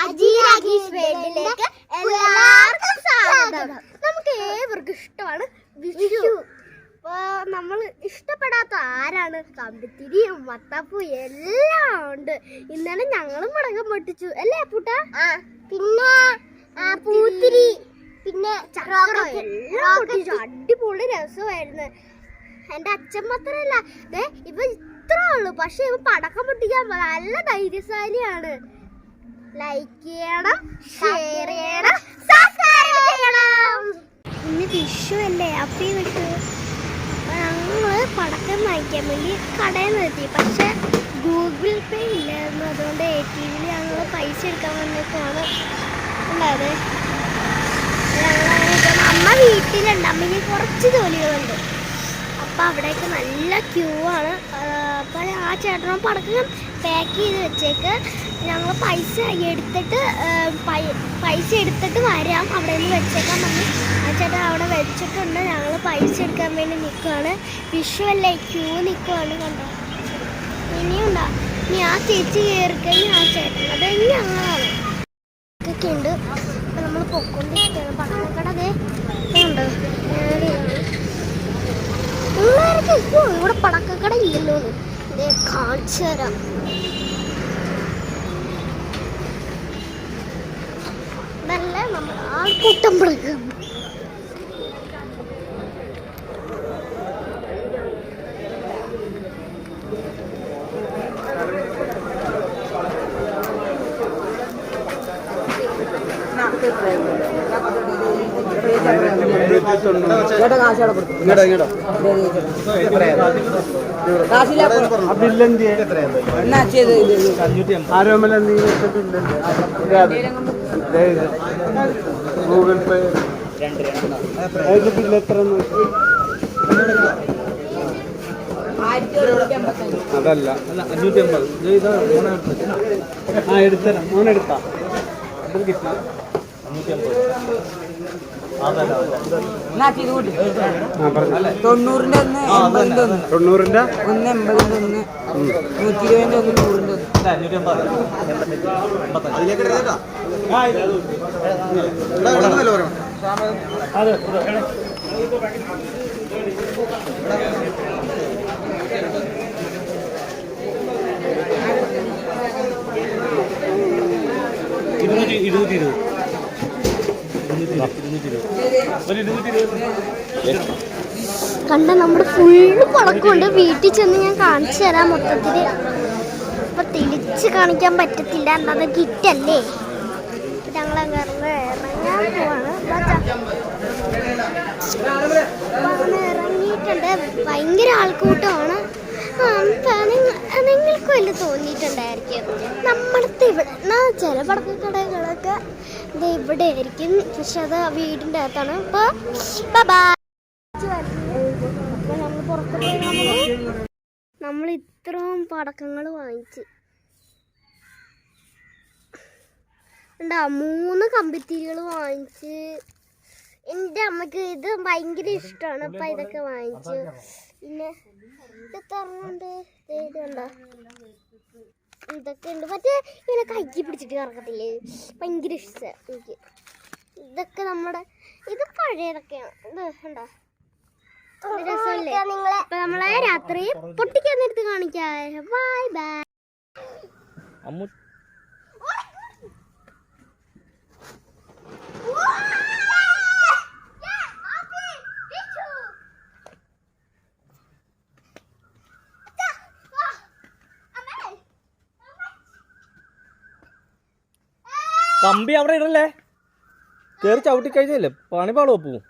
അജീരാഗീസ് വേൾഡിലേക്ക് എല്ലാവർക്കും സ്വാഗതം. നമുക്ക് ഏവർക്കും ഇഷ്ടമാണ് വിഷു. നമ്മൾ ഇഷ്ടപ്പെടാത്ത ആരാണ്? കമ്പിത്തിരിയും മത്താപ്പൂ എല്ലാം ഉണ്ട്. ഇന്നലെ ഞങ്ങളും പടക്കം പൊട്ടിച്ചു അല്ലേ പൂട്ട? പിന്നെ പൂത്തിരി പിന്നെ എല്ലാം പൊട്ടിച്ചു. അടിപൊളി രസമായിരുന്നു. എന്റെ അച്ഛൻ മാത്രല്ല ഇവ ഇത്ര ഉള്ളു, പക്ഷെ ഇവ പടക്കം പൊട്ടിക്കാൻ നല്ല ധൈര്യശാലിയാണ്. ലൈക്ക് ചെയ്യണം, ഷെയർ ചെയ്യണം, സബ്സ്ക്രൈബ് ചെയ്യണം. ഇന്ന് വിഷു അല്ലേ? അപ്പി വിഷു ഞങ്ങള് പടക്കം വാങ്ങിക്കാൻ വേണ്ടി കടയിൽ നിർത്തി. പക്ഷെ ഗൂഗിൾ പേ ഇല്ലായിരുന്നു, അതുകൊണ്ട് ATM ഞങ്ങൾ പൈസ എടുക്കാൻ വന്നേക്കാണ് ഉണ്ടായത്. അമ്മ വീട്ടിലുണ്ട്, അമ്മയ്ക്ക് കുറച്ച് ജോലികളുണ്ട്. അപ്പം അവിടേക്ക് നല്ല ക്യൂ ആണ്. അപ്പം ആ ചേട്ടനും പടക്കം പാക്ക് ചെയ്ത് വെച്ചേക്ക്. ഞങ്ങൾ പൈസ എടുത്തിട്ട് വരാം, അവിടെ നിന്ന് വെച്ചേക്കാൻ പറഞ്ഞു. ആ ചേട്ടൻ അവിടെ വെച്ചിട്ടുണ്ട്. ഞങ്ങൾ പൈസ എടുക്കാൻ വേണ്ടി നിൽക്കുകയാണ്. വിഷുവല്ലേ, ക്യൂ നിൽക്കുകയാണ്. കണ്ടോ? ഇനിയുണ്ടോ? ഇനി ആ ചേച്ചി കയറിക്കഴിഞ്ഞ് ആ ചേട്ടൻ അത് ഞങ്ങളാണ് ഒക്കെ ഉണ്ട്. അപ്പം നമ്മൾ പൊക്കൊണ്ടിരിക്കുകയാണ്. പടക്കക്കട അതേ ഉണ്ട്. ഇവിടെ പടക്കക്കട ഇല്ലല്ലോ, ഇതേ കാണിച്ചു തരാം. നല്ല നമ്മൾ ആൾക്കൂട്ടം പടക്കം. ഗൂഗിൾ പേ ബില്ല് എത്ര? അതല്ല 550. എടുത്തരാം, മോനെടുത്താ കിട്ടാ 90ന്റെ ഒന്ന് 80ന്റെ ഒന്ന് 90ന്റെ ഒന്ന് 80ന്റെ ഒന്ന് 120ന്റെ ഒന്ന് 100ന്റെ കണ്ട നമ്മുടെ ഫുള്ള് പടക്കമുണ്ട്. വീട്ടിൽ ചെന്ന് ഞാൻ കാണിച്ചു തരാം മൊത്തത്തിൽ. ഇപ്പൊ തിരിച്ച് കാണിക്കാൻ പറ്റത്തില്ല, എന്നത് കിറ്റല്ലേ. ഞങ്ങൾ ഇറങ്ങാൻ പോവാണ്. ഇറങ്ങിയിട്ടുണ്ട്. ഭയങ്കര ആൾക്കൂട്ടമാണ്. നിങ്ങൾക്കും വല്ല തോന്നിയിട്ടുണ്ടായിരിക്കും നമ്മളത്തെ ഇവിടെ ചില പടക്കക്കടകളൊക്കെ ഇവിടെ ആയിരിക്കും, പക്ഷെ അത് വീടിൻ്റെ അകത്താണ്. അപ്പോൾ നമ്മൾ ഇത്രയും പടക്കങ്ങൾ വാങ്ങിച്ച് ഉണ്ടാ 3 കമ്പിത്തിരികൾ വാങ്ങിച്ച്. എൻ്റെ അമ്മക്ക് ഇത് ഭയങ്കര ഇഷ്ടമാണ്. അപ്പം ഇതൊക്കെ വാങ്ങിച്ചു. പിന്നെ ഇതൊക്കെ ഉണ്ട്, ഇതൊക്കെ ഉണ്ട്. മറ്റേ ഇങ്ങനെ കൈക്ക് പിടിച്ചിട്ട് കറക്കത്തില്ലേ, ഭയങ്കര ഇഷ്ടമാണ് എനിക്ക്. ഇതൊക്കെ നമ്മുടെ ഇത് പഴയതൊക്കെയാണ്. ഇത് ഉണ്ടോ? രസമല്ലേ? അപ്പൊ നമ്മളെ രാത്രി പൊട്ടിക്കാൻ നേരത്ത് കാണിക്കാം. Bye bye. കമ്പി അവിടെ ഇടല്ലേ, കയറി ചവിട്ടി കഴിഞ്ഞല്ലേ പണി പാളോ പോവും.